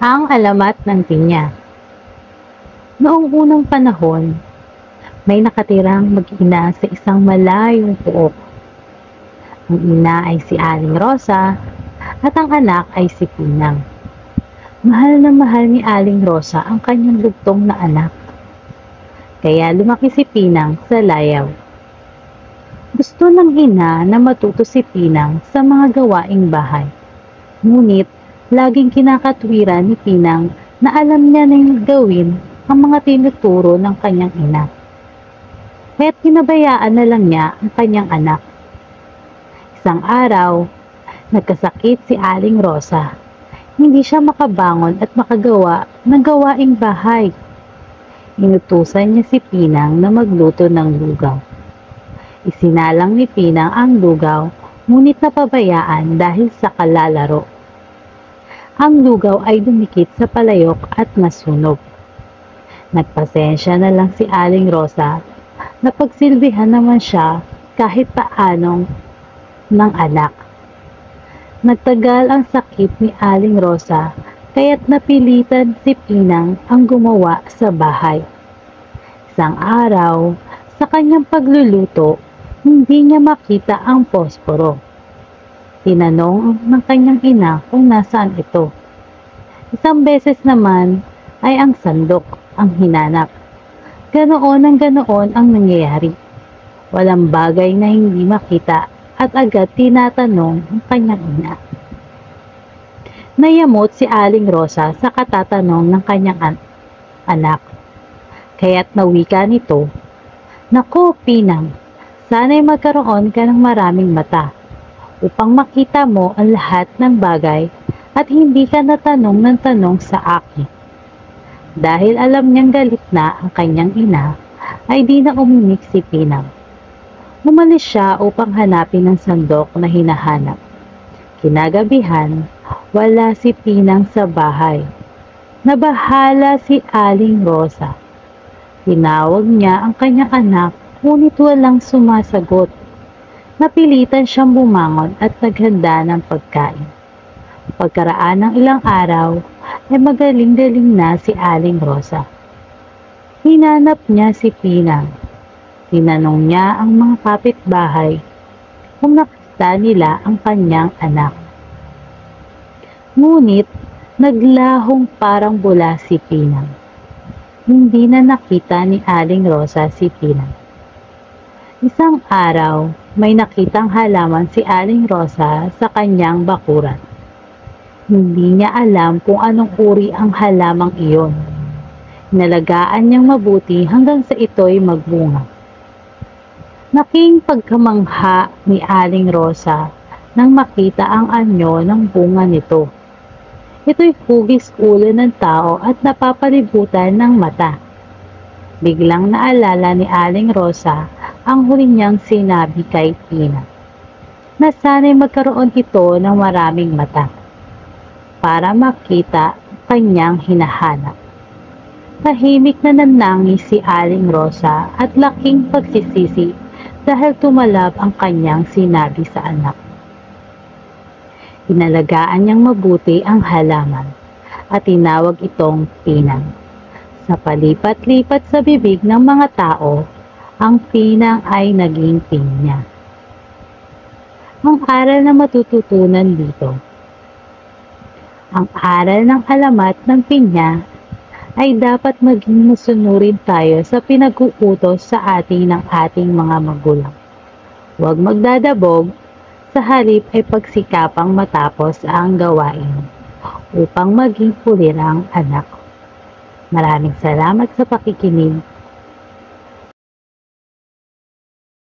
Ang alamat ng pinya. Noong unang panahon, may nakatirang mag-ina sa isang malayong puok. Ang ina ay si Aling Rosa at ang anak ay si Pinang. Mahal na mahal ni Aling Rosa ang kanyang bugtong na anak. Kaya lumaki si Pinang sa layaw. Gusto ng ina na matuto si Pinang sa mga gawaing bahay. Ngunit, laging kinakatwiran ni Pinang na alam niya nang gawin ang mga tinuturo ng kanyang ina. Kaya't pinabayaan na lang niya ang kanyang anak. Isang araw, nagkasakit si Aling Rosa. Hindi siya makabangon at makagawa ng gawaing bahay. Inutusan niya si Pinang na magluto ng lugaw. Isinalang ni Pinang ang lugaw, ngunit napabayaan dahil sa kalalaro. Ang lugaw ay dumikit sa palayok at nasunog. Nagpasensya na lang si Aling Rosa na pagsilbihan naman siya kahit paanong ng anak. Nagtagal ang sakit ni Aling Rosa kaya't napilitan si Pinang ang gumawa sa bahay. Isang araw, sa kanyang pagluluto, hindi niya makita ang posporo. Tinanong ng kanyang ina kung nasaan ito. Isang beses naman ay ang sandok ang hinanap. Ganoon ang nangyayari. Walang bagay na hindi makita at agad tinatanong ang kanyang ina. Nayamot si Aling Rosa sa katatanong ng kanyang anak. Kaya't nawika nito, "Naku, Pinang, sana'y magkaroon ka ng maraming mata upang makita mo ang lahat ng bagay at hindi ka natanong ng tanong sa akin." Dahil alam niyang galit na ang kanyang ina, ay di na umimik si Pinang. Umalis siya upang hanapin ang sandok na hinahanap. Kinagabihan, wala si Pinang sa bahay. Nabahala si Aling Rosa. Tinawag niya ang kanyang anak, ngunit walang sumasagot. Napilitan siyang bumangon at naghanda ng pagkain. Pagkaraan ng ilang araw, ay magaling-galing na si Aling Rosa. Hinanap niya si Pinang. Tinanong niya ang mga kapitbahay kung nakita nila ang kanyang anak. Ngunit, naglahong parang bula si Pinang. Hindi na nakita ni Aling Rosa si Pinang. Isang araw, may nakitang halaman si Aling Rosa sa kanyang bakuran. Hindi niya alam kung anong uri ang halamang iyon. Nalagaan niyang mabuti hanggang sa ito'y magbunga. Naking pagkamangha ni Aling Rosa nang makita ang anyo ng bunga nito. Ito'y hugis ulo ng tao at napapalibutan ng mata. Biglang naalala ni Aling Rosa ang huli niyang sinabi kay Pinang, na sana'y magkaroon ito ng maraming mata para makita kanyang hinahanap. Tahimik na nanangis si Aling Rosa at laking pagsisisi dahil tumalab ang kanyang sinabi sa anak. Inalagaan niyang mabuti ang halaman at tinawag itong Pinang. Sa palipat-lipat sa bibig ng mga tao, ang Pinang ay naging pinya. Ang aral na matututunan dito. Ang aral ng alamat ng pinya ay dapat maging masunurin tayo sa pinag-uutos sa ating ng ating mga magulang. Huwag magdadabog, sa halip ay pagsikapang matapos ang gawain upang maging pulirang anak. Maraming salamat sa pakikinig.